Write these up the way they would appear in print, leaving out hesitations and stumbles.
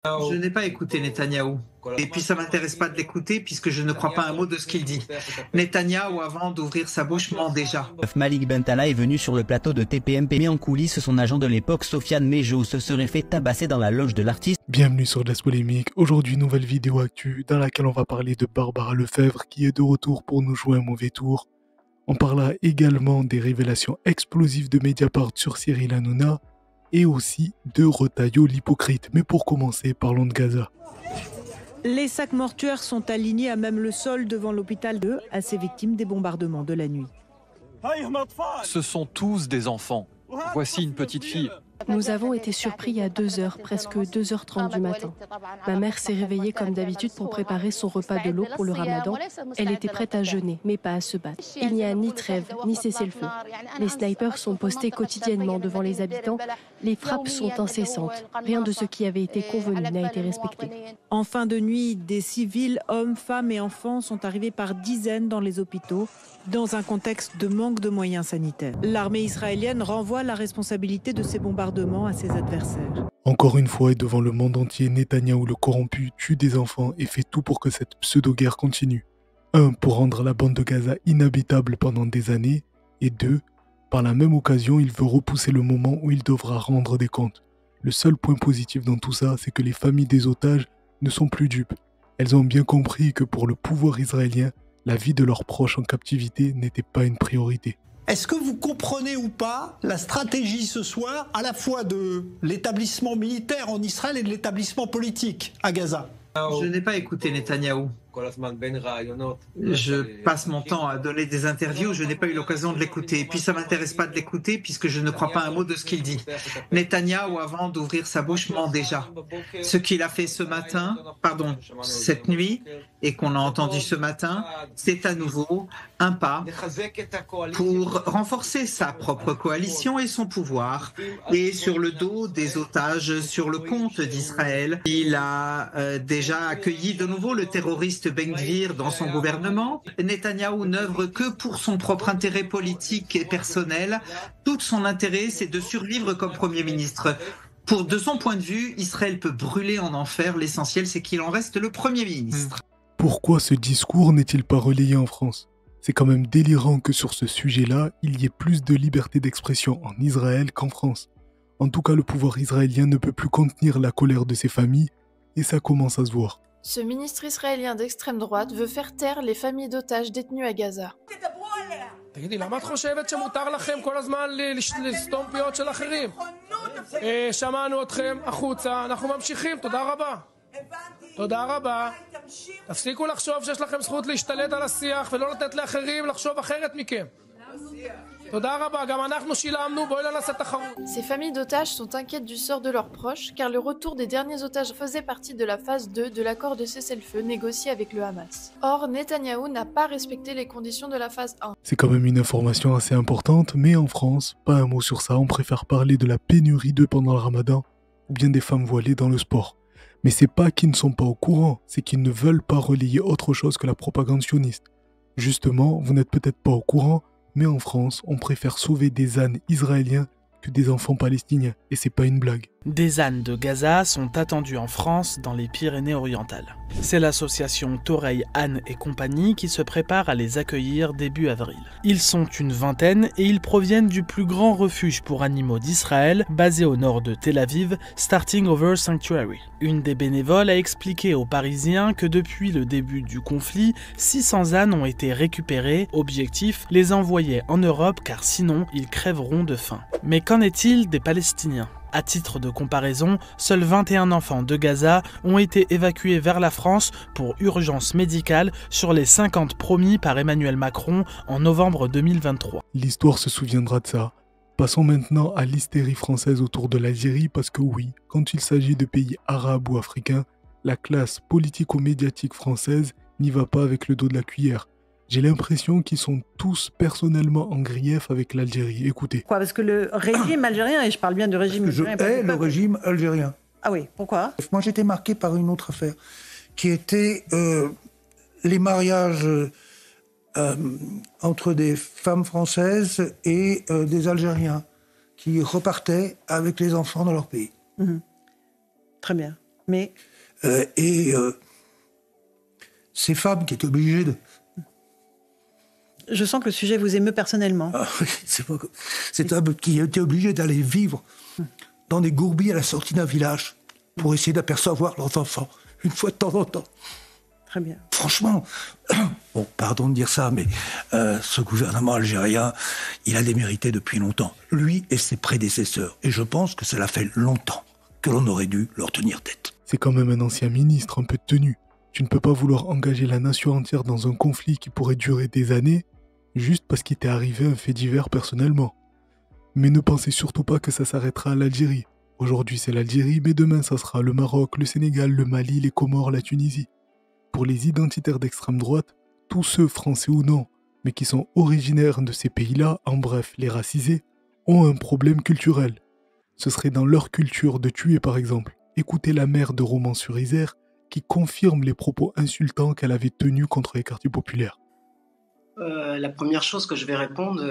Je n'ai pas écouté Netanyahou. Et puis ça m'intéresse pas de l'écouter puisque je ne crois pas un mot de ce qu'il dit. Netanyahou, avant d'ouvrir sa bouche, ment déjà. Malik Bentala est venu sur le plateau de TPMP, mais en coulisses, son agent de l'époque, Sofiane Mejo, se serait fait tabasser dans la loge de l'artiste. Bienvenue sur Glace Polémique. Aujourd'hui, nouvelle vidéo actu dans laquelle on va parler de Barbara Lefebvre qui est de retour pour nous jouer un mauvais tour. On parlera également des révélations explosives de Mediapart sur Cyril Hanouna et aussi de Retailleau l'hypocrite. Mais pour commencer, parlons de Gaza. Les sacs mortuaires sont alignés à même le sol devant l'hôpital à ces victimes des bombardements de la nuit. Ce sont tous des enfants. Voici une petite fille. Nous avons été surpris à 2h, presque 2h30 du matin. Ma mère s'est réveillée comme d'habitude pour préparer son repas de l'eau pour le ramadan. Elle était prête à jeûner, mais pas à se battre. Il n'y a ni trêve, ni cessez-le-feu. Les snipers sont postés quotidiennement devant les habitants. Les frappes sont incessantes. Rien de ce qui avait été convenu n'a été respecté. En fin de nuit, des civils, hommes, femmes et enfants sont arrivés par dizaines dans les hôpitaux, dans un contexte de manque de moyens sanitaires. L'armée israélienne renvoie la responsabilité de ces bombardements à ses adversaires. Encore une fois et devant le monde entier, Netanyahou le corrompu tue des enfants et fait tout pour que cette pseudo-guerre continue. 1. Pour rendre la bande de Gaza inhabitable pendant des années. Et 2. Par la même occasion, il veut repousser le moment où il devra rendre des comptes. Le seul point positif dans tout ça, c'est que les familles des otages ne sont plus dupes. Elles ont bien compris que pour le pouvoir israélien, la vie de leurs proches en captivité n'était pas une priorité. Est-ce que vous comprenez ou pas la stratégie ce soir, à la fois de l'établissement militaire en Israël et de l'établissement politique à Gaza? Je n'ai pas écouté Netanyahou. Je passe mon temps à donner des interviews, je n'ai pas eu l'occasion de l'écouter. Et puis ça m'intéresse pas de l'écouter puisque je ne crois pas un mot de ce qu'il dit. Netanyahou, avant d'ouvrir sa bouche, ment déjà. Ce qu'il a fait cette nuit, et qu'on a entendu ce matin, c'est à nouveau un pas pour renforcer sa propre coalition et son pouvoir. Et sur le dos des otages, sur le compte d'Israël, il a déjà accueilli de nouveau le terroriste Ben Gvir dans son gouvernement. Netanyahou n'œuvre que pour son propre intérêt politique et personnel. Tout son intérêt, c'est de survivre comme Premier ministre. De son point de vue, Israël peut brûler en enfer. L'essentiel, c'est qu'il en reste le Premier ministre. Pourquoi ce discours n'est-il pas relayé en France? C'est quand même délirant que sur ce sujet-là, il y ait plus de liberté d'expression en Israël qu'en France. En tout cas, le pouvoir israélien ne peut plus contenir la colère de ses familles et ça commence à se voir. Ce ministre israélien d'extrême droite veut faire taire les familles d'otages détenues à Gaza. תגידי, למה את חושבת שמותר לכם כל הזמן לסתום פיות של אחרים? שמענו אתכם, החוצה, אנחנו ממשיכים, תודה רבה. תודה רבה. תפסיקו לחשוב שיש לכם זכות להשתלט על השיח ולא לתת לאחרים לחשוב אחרת מכם. Ces familles d'otages sont inquiètes du sort de leurs proches car le retour des derniers otages faisait partie de la phase 2 de l'accord de cessez-le-feu négocié avec le Hamas. Or, Netanyahou n'a pas respecté les conditions de la phase 1. C'est quand même une information assez importante, mais en France, pas un mot sur ça, on préfère parler de la pénurie d'œufs pendant le ramadan ou bien des femmes voilées dans le sport. Mais c'est pas qu'ils ne sont pas au courant, c'est qu'ils ne veulent pas relayer autre chose que la propagande sioniste. Justement, vous n'êtes peut-être pas au courant, mais en France, on préfère sauver des ânes israéliens que des enfants palestiniens, et c'est pas une blague. Des ânes de Gaza sont attendus en France dans les Pyrénées-Orientales. C'est l'association Toreil Ânes et compagnie qui se prépare à les accueillir début avril. Ils sont une vingtaine et ils proviennent du plus grand refuge pour animaux d'Israël, basé au nord de Tel Aviv, Starting Over Sanctuary. Une des bénévoles a expliqué aux Parisiens que depuis le début du conflit, 600 ânes ont été récupérés. Objectif, les envoyer en Europe car sinon ils crèveront de faim. Mais qu'en est-il des Palestiniens ? À titre de comparaison, seuls 21 enfants de Gaza ont été évacués vers la France pour urgence médicale sur les 50 promis par Emmanuel Macron en novembre 2023. L'histoire se souviendra de ça. Passons maintenant à l'hystérie française autour de l'Algérie parce que oui, quand il s'agit de pays arabes ou africains, la classe politico-médiatique française n'y va pas avec le dos de la cuillère. J'ai l'impression qu'ils sont tous personnellement en grief avec l'Algérie. Écoutez. Quoi, parce que le régime algérien, et je parle bien du régime algérien... Je hais le régime algérien. Ah oui, pourquoi? Moi, j'étais marqué par une autre affaire, qui était les mariages entre des femmes françaises et des Algériens qui repartaient avec les enfants dans leur pays. Très bien. Mais ces femmes qui étaient obligées de... Je sens que le sujet vous émeut personnellement. Ah, c'est un qui était obligé d'aller vivre dans des gourbilles à la sortie d'un village pour essayer d'apercevoir leurs enfants, une fois de temps en temps. Très bien. Franchement, bon, pardon de dire ça, mais ce gouvernement algérien, il a démérité depuis longtemps. Lui et ses prédécesseurs. Et je pense que cela fait longtemps que l'on aurait dû leur tenir tête. C'est quand même un ancien ministre, un peu de tenue. Tu ne peux pas vouloir engager la nation entière dans un conflit qui pourrait durer des années, juste parce qu'il t'est arrivé un fait divers personnellement. Mais ne pensez surtout pas que ça s'arrêtera à l'Algérie. Aujourd'hui c'est l'Algérie, mais demain ça sera le Maroc, le Sénégal, le Mali, les Comores, la Tunisie. Pour les identitaires d'extrême droite, tous ceux, français ou non, mais qui sont originaires de ces pays-là, en bref, les racisés, ont un problème culturel. Ce serait dans leur culture de tuer par exemple. Écoutez la mère de Romans-sur-Isère qui confirme les propos insultants qu'elle avait tenus contre les quartiers populaires. La première chose que je vais répondre,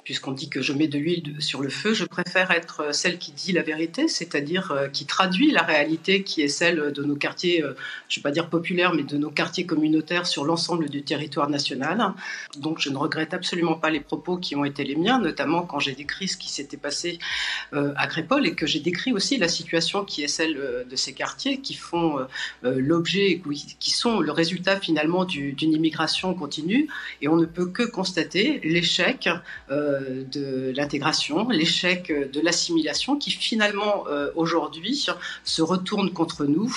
puisqu'on dit que je mets de l'huile sur le feu, je préfère être celle qui dit la vérité, c'est-à-dire qui traduit la réalité qui est celle de nos quartiers, je ne vais pas dire populaires, mais de nos quartiers communautaires sur l'ensemble du territoire national. Donc je ne regrette absolument pas les propos qui ont été les miens, notamment quand j'ai décrit ce qui s'était passé à Crépol et que j'ai décrit aussi la situation qui est celle de ces quartiers qui font l'objet, qui sont le résultat finalement d'une immigration continue. Et on ne peut que constater l'échec de l'intégration, l'échec de l'assimilation qui finalement aujourd'hui se retourne contre nous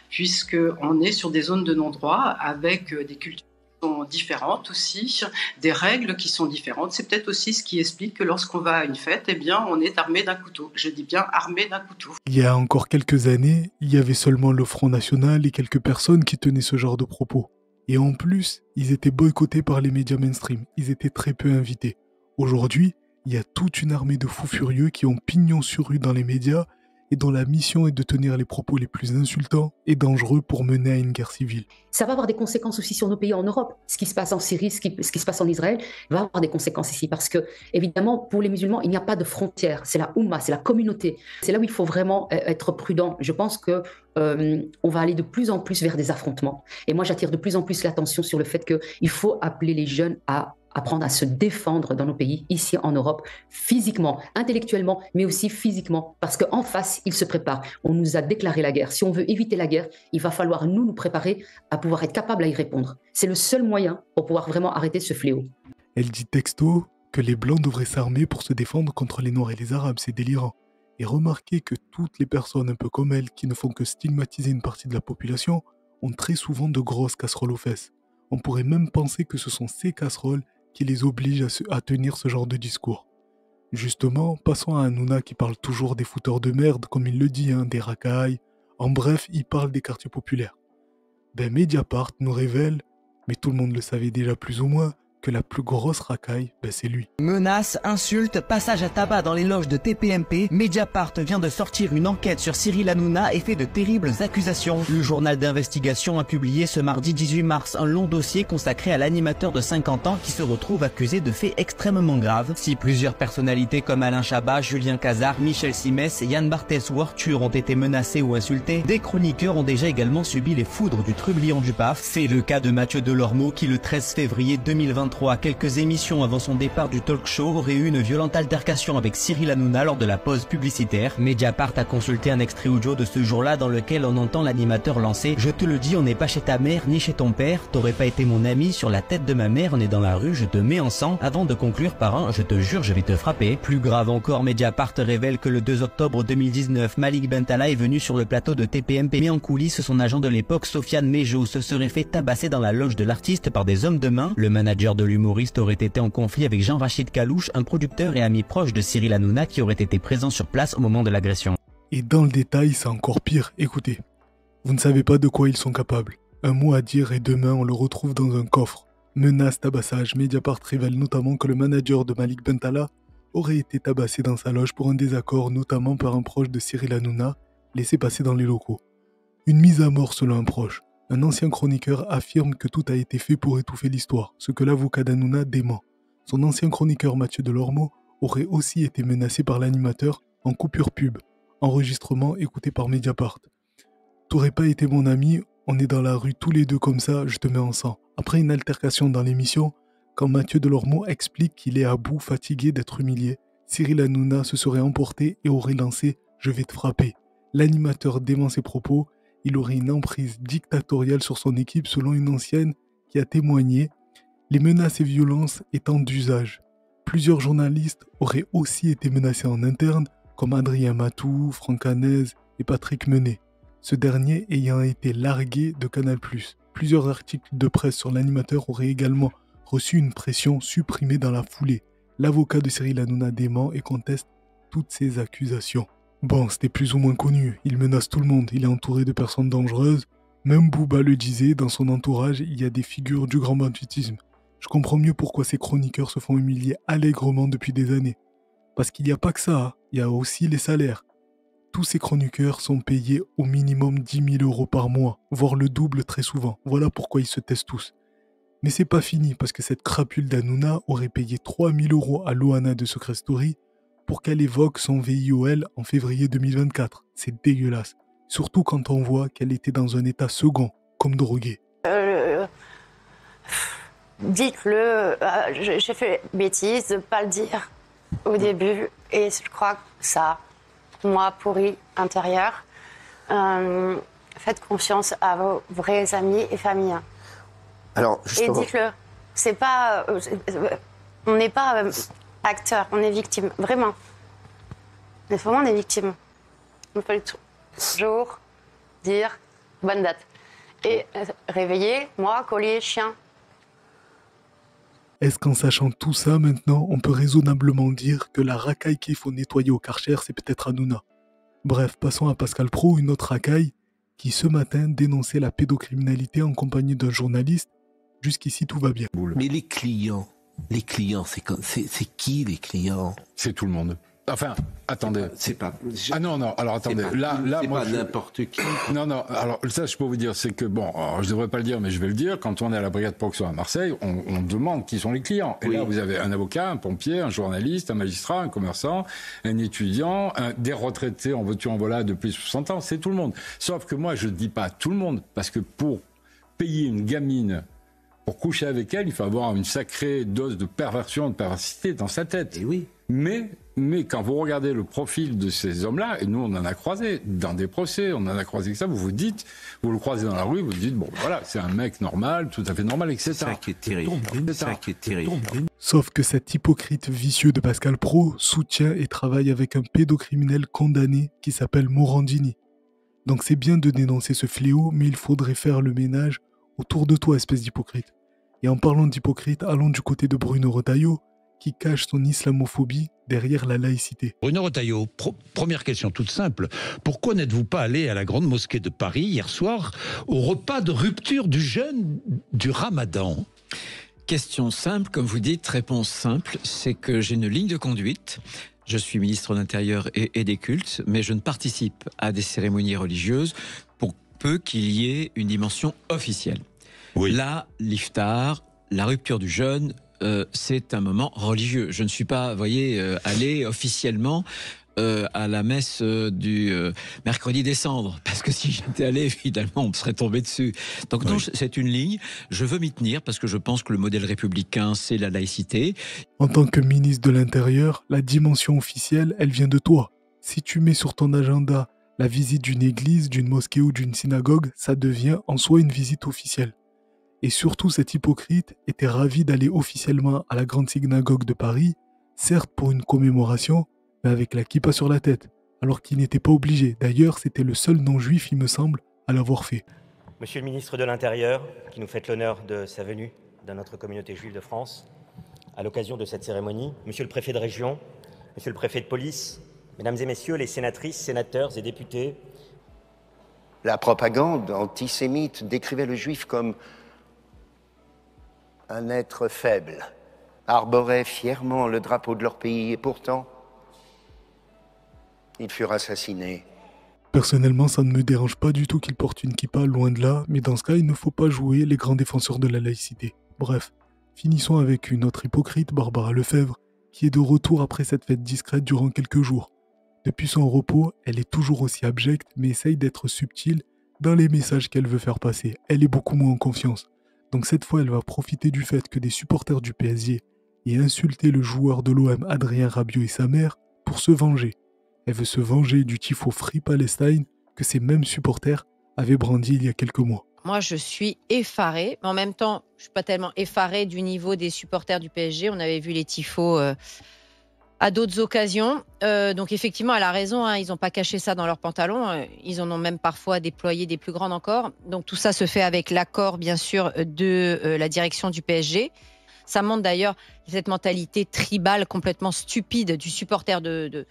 puisqu'on est sur des zones de non-droit avec des cultures qui sont différentes aussi, des règles qui sont différentes. C'est peut-être aussi ce qui explique que lorsqu'on va à une fête, eh bien, on est armé d'un couteau. Je dis bien armé d'un couteau. Il y a encore quelques années, il y avait seulement le Front National et quelques personnes qui tenaient ce genre de propos. Et en plus, ils étaient boycottés par les médias mainstream. Ils étaient très peu invités. Aujourd'hui, il y a toute une armée de fous furieux qui ont pignon sur rue dans les médias et dont la mission est de tenir les propos les plus insultants et dangereux pour mener à une guerre civile. Ça va avoir des conséquences aussi sur nos pays en Europe. Ce qui se passe en Syrie, ce qui se passe en Israël, va avoir des conséquences ici. Parce que, évidemment, pour les musulmans, il n'y a pas de frontière. C'est la Oumma, c'est la communauté. C'est là où il faut vraiment être prudent. Je pense que on va aller de plus en plus vers des affrontements. Et moi, j'attire de plus en plus l'attention sur le fait qu'il faut appeler les jeunes à apprendre à se défendre dans nos pays, ici en Europe, physiquement, intellectuellement, mais aussi physiquement, parce qu'en face, ils se préparent. On nous a déclaré la guerre. Si on veut éviter la guerre, il va falloir nous préparer à pouvoir être capable à y répondre. C'est le seul moyen pour pouvoir vraiment arrêter ce fléau. Elle dit texto que les Blancs devraient s'armer pour se défendre contre les Noirs et les Arabes, c'est délirant. Et remarquez que toutes les personnes un peu comme elle, qui ne font que stigmatiser une partie de la population, ont très souvent de grosses casseroles aux fesses. On pourrait même penser que ce sont ces casseroles qui les obligent à tenir ce genre de discours. Justement, passons à Hanouna qui parle toujours des fouteurs de merde, comme il le dit, des racailles. En bref, il parle des quartiers populaires. Mediapart nous révèle, mais tout le monde le savait déjà plus ou moins, que la plus grosse racaille, c'est lui. Menaces, insultes, passage à tabac dans les loges de TPMP, Mediapart vient de sortir une enquête sur Cyril Hanouna et fait de terribles accusations. Le journal d'investigation a publié ce mardi 18 mars un long dossier consacré à l'animateur de 50 ans qui se retrouve accusé de faits extrêmement graves. Si plusieurs personnalités comme Alain Chabat, Julien Cazard, Michel Simès et Yann Barthès ou Arthur ont été menacés ou insultés, des chroniqueurs ont déjà également subi les foudres du trublion du PAF. C'est le cas de Mathieu Delormeau qui le 13 février 2023, quelques émissions avant son départ du talk show, aurait eu une violente altercation avec Cyril Hanouna lors de la pause publicitaire. Mediapart a consulté un extrait audio de ce jour-là dans lequel on entend l'animateur lancer « Je te le dis, on n'est pas chez ta mère ni chez ton père, t'aurais pas été mon ami, sur la tête de ma mère, on est dans la rue, je te mets en sang » avant de conclure par un « Je te jure, je vais te frapper ». Plus grave encore, Mediapart révèle que le 2 octobre 2019, Malik Bentala est venu sur le plateau de TPMP, mais en coulisses, son agent de l'époque, Sofiane Mejo, se serait fait tabasser dans la loge de l'artiste par des hommes de main. Le manager de l'humoriste aurait été en conflit avec Jean-Rachid Kalouche, un producteur et ami proche de Cyril Hanouna qui aurait été présent sur place au moment de l'agression. Et dans le détail, c'est encore pire, écoutez. Vous ne savez pas de quoi ils sont capables. Un mot à dire et demain on le retrouve dans un coffre. Menace, tabassage, Mediapart révèle notamment que le manager de Malik Bentala aurait été tabassé dans sa loge pour un désaccord, notamment par un proche de Cyril Hanouna, laissé passer dans les locaux. Une mise à mort selon un proche. Un ancien chroniqueur affirme que tout a été fait pour étouffer l'histoire, ce que l'avocat d'Hanouna dément. Son ancien chroniqueur Mathieu Delormeau aurait aussi été menacé par l'animateur en coupure pub, enregistrement écouté par Mediapart. T'aurais pas été mon ami, on est dans la rue tous les deux comme ça, je te mets en sang. Après une altercation dans l'émission, quand Mathieu Delormeau explique qu'il est à bout, fatigué d'être humilié, Cyril Hanouna se serait emporté et aurait lancé « Je vais te frapper ». L'animateur dément ses propos, il aurait une emprise dictatoriale sur son équipe selon une ancienne qui a témoigné, les menaces et violences étant d'usage. Plusieurs journalistes auraient aussi été menacés en interne, comme Adrien Matou, Franck Hanez et Patrick Menet, ce dernier ayant été largué de Canal+. Plusieurs articles de presse sur l'animateur auraient également reçu une pression supprimée dans la foulée. L'avocat de Cyril Hanouna dément et conteste toutes ces accusations. Bon, c'était plus ou moins connu, il menace tout le monde, il est entouré de personnes dangereuses. Même Booba le disait, dans son entourage, il y a des figures du grand banditisme. Je comprends mieux pourquoi ces chroniqueurs se font humilier allègrement depuis des années. Parce qu'il n'y a pas que ça, il y a aussi les salaires. Tous ces chroniqueurs sont payés au minimum 10 000 € par mois, voire le double très souvent. Voilà pourquoi ils se taisent tous. Mais c'est pas fini, parce que cette crapule d'Hanouna aurait payé 3 000 € à Loana de Secret Story pour qu'elle évoque son VIOL en février 2024. C'est dégueulasse. Surtout quand on voit qu'elle était dans un état second, comme droguée. Dites-le, j'ai fait bêtise de ne pas le dire au début. Et je crois que ça, moi, pourri intérieur. Faites confiance à vos vrais amis et familles. Alors, justement... Et dites-le, c'est pas... on n'est pas acteur, on est victime, vraiment. On est vraiment des victimes. On peut toujours dire bonne date. Et réveiller, moi, collier, chien. Est-ce qu'en sachant tout ça maintenant, on peut raisonnablement dire que la racaille qu'il faut nettoyer au Karcher, c'est peut-être Hanouna? Bref, passons à Pascal Praud, une autre racaille, qui ce matin dénonçait la pédocriminalité en compagnie d'un journaliste. Jusqu'ici, tout va bien. Mais les clients, c'est qui les clients? C'est tout le monde. Enfin, attendez. C'est pas. Ah non, alors attendez. Là, moi, pas n'importe qui. Non, alors ça, je peux vous dire, c'est que, bon, alors, je devrais pas le dire, mais je vais le dire, quand on est à la brigade Proxo à Marseille, on demande qui sont les clients. Et là, vous avez un avocat, un pompier, un journaliste, un magistrat, un commerçant, un étudiant, des retraités en voiture en voilà depuis 60 ans, c'est tout le monde. Sauf que moi, je dis pas tout le monde, parce que pour payer une gamine pour coucher avec elle, il faut avoir une sacrée dose de perversion, de perversité dans sa tête. Et oui. Mais quand vous regardez le profil de ces hommes-là, et nous on en a croisé dans des procès, on en a croisé que ça, vous le croisez dans la rue, vous vous dites, bon voilà, c'est un mec normal, tout à fait normal, etc. C'est ça qui est terrible. C'est ça qui est terrible. Sauf que cet hypocrite vicieux de Pascal Praud soutient et travaille avec un pédocriminel condamné qui s'appelle Morandini. Donc c'est bien de dénoncer ce fléau, mais il faudrait faire le ménage autour de toi, espèce d'hypocrite. Et en parlant d'hypocrite, allons du côté de Bruno Retailleau, qui cache son islamophobie derrière la laïcité. Bruno Retailleau, première question toute simple. Pourquoi n'êtes-vous pas allé à la Grande Mosquée de Paris hier soir au repas de rupture du jeûne du Ramadan? Question simple, comme vous dites, réponse simple, c'est que j'ai une ligne de conduite. Je suis ministre de l'Intérieur et des cultes, mais je ne participe à des cérémonies religieuses pour peu qu'il y ait une dimension officielle. Oui. Là, l'iftar, la rupture du jeûne, c'est un moment religieux. Je ne suis pas, allé officiellement à la messe du mercredi des cendres, parce que si j'étais allé, évidemment, on me serait tombé dessus. Donc non, c'est une ligne, je veux m'y tenir, parce que je pense que le modèle républicain, c'est la laïcité. En tant que ministre de l'Intérieur, la dimension officielle, elle vient de toi. Si tu mets sur ton agenda la visite d'une église, d'une mosquée ou d'une synagogue, ça devient en soi une visite officielle. Et surtout, cet hypocrite était ravi d'aller officiellement à la grande synagogue de Paris, certes pour une commémoration, mais avec la kippa sur la tête, alors qu'il n'était pas obligé. D'ailleurs, c'était le seul non-juif, il me semble, à l'avoir fait. Monsieur le ministre de l'Intérieur, qui nous fait l'honneur de sa venue dans notre communauté juive de France, à l'occasion de cette cérémonie, monsieur le préfet de région, monsieur le préfet de police, mesdames et messieurs les sénatrices, sénateurs et députés. La propagande antisémite décrivait le juif comme un être faible, arborait fièrement le drapeau de leur pays et pourtant, ils furent assassinés. Personnellement, ça ne me dérange pas du tout qu'il porte une kippa, loin de là, mais dans ce cas, il ne faut pas jouer les grands défenseurs de la laïcité. Bref, finissons avec une autre hypocrite, Barbara Lefebvre, qui est de retour après cette fête discrète durant quelques jours. Depuis son repos, elle est toujours aussi abjecte, mais essaye d'être subtile Dans les messages qu'elle veut faire passer, elle est beaucoup moins en confiance. Donc cette fois, elle va profiter du fait que des supporters du PSG aient insulté le joueur de l'OM Adrien Rabiot et sa mère pour se venger. Elle veut se venger du tifo Free Palestine que ces mêmes supporters avaient brandi il y a quelques mois. Moi, je suis effarée, mais en même temps, je ne suis pas tellement effarée du niveau des supporters du PSG. On avait vu les tifos à d'autres occasions. Donc effectivement, elle a raison, hein, ils n'ont pas caché ça dans leurs pantalons. Ils en ont même parfois déployé des plus grandes encore. Donc tout ça se fait avec l'accord, bien sûr, de la direction du PSG. Ça montre d'ailleurs cette mentalité tribale complètement stupide du supporter de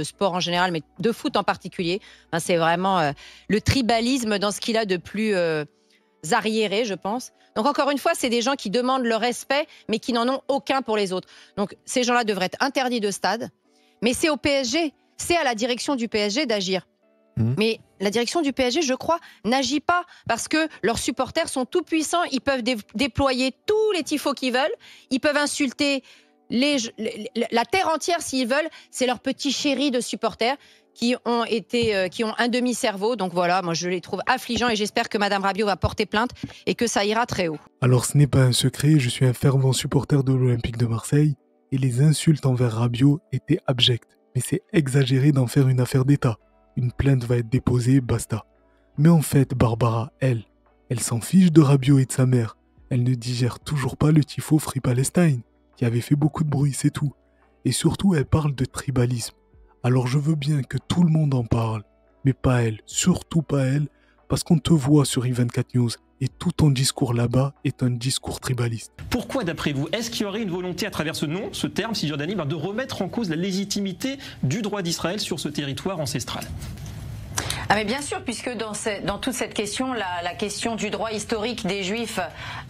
sport en général, mais de foot en particulier. Enfin, c'est vraiment le tribalisme dans ce qu'il a de plus arriéré, je pense. Donc encore une fois, c'est des gens qui demandent le respect, mais qui n'en ont aucun pour les autres. Donc ces gens-là devraient être interdits de stade. Mais c'est au PSG, c'est à la direction du PSG d'agir. Mais la direction du PSG, je crois, n'agit pas parce que leurs supporters sont tout puissants. Ils peuvent déployer tous les tifos qu'ils veulent. Ils peuvent insulter la terre entière s'ils veulent. C'est leurs petits chéris de supporters qui ont un demi-cerveau. Donc voilà, moi je les trouve affligeants et j'espère que Madame Rabiot va porter plainte et que ça ira très haut. Alors ce n'est pas un secret, je suis un fervent supporter de l'Olympique de Marseille et les insultes envers Rabiot étaient abjectes. Mais c'est exagéré d'en faire une affaire d'État. Une plainte va être déposée, basta. Mais en fait, Barbara, elle s'en fiche de Rabiot et de sa mère. Elle ne digère toujours pas le tifo Free Palestine, qui avait fait beaucoup de bruit, c'est tout. Et surtout, elle parle de tribalisme. Alors je veux bien que tout le monde en parle, mais pas elle, surtout pas elle, parce qu'on te voit sur i24 News, et tout ton discours là-bas est un discours tribaliste. Pourquoi, d'après vous, est-ce qu'il y aurait une volonté à travers ce terme, Cisjordanie, de remettre en cause la légitimité du droit d'Israël sur ce territoire ancestral ? Ah mais bien sûr, puisque dans toute cette question, la question du droit historique des Juifs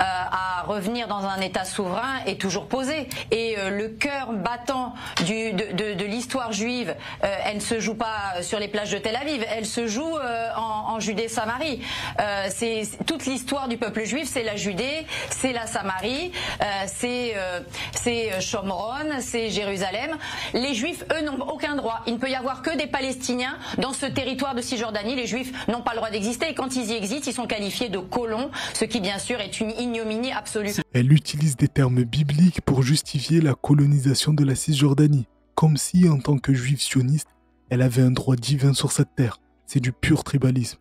à revenir dans un État souverain est toujours posée. Et le cœur battant de l'histoire juive, elle ne se joue pas sur les plages de Tel Aviv, elle se joue en Judée-Samarie. C'est toute l'histoire du peuple juif, c'est la Judée, c'est la Samarie, c'est Shomron, c'est Jérusalem. Les Juifs, eux, n'ont aucun droit. Il ne peut y avoir que des Palestiniens dans ce territoire de Cisjordanie. Les Juifs n'ont pas le droit d'exister et quand ils y existent, ils sont qualifiés de colons, ce qui bien sûr est une ignominie absolue. Elle utilise des termes bibliques pour justifier la colonisation de la Cisjordanie, comme si en tant que juive sioniste, elle avait un droit divin sur cette terre. C'est du pur tribalisme.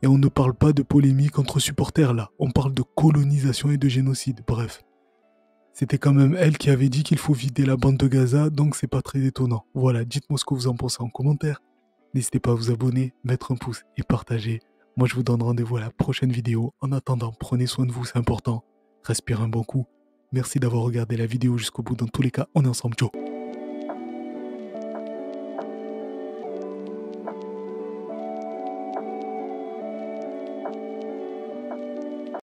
Et on ne parle pas de polémique entre supporters là, on parle de colonisation et de génocide, bref. C'était quand même elle qui avait dit qu'il faut vider la bande de Gaza, donc c'est pas très étonnant. Voilà, dites-moi ce que vous en pensez en commentaire. N'hésitez pas à vous abonner, mettre un pouce et partager. Moi, je vous donne rendez-vous à la prochaine vidéo. En attendant, prenez soin de vous, c'est important. Respirez un bon coup. Merci d'avoir regardé la vidéo jusqu'au bout. Dans tous les cas, on est ensemble. Ciao.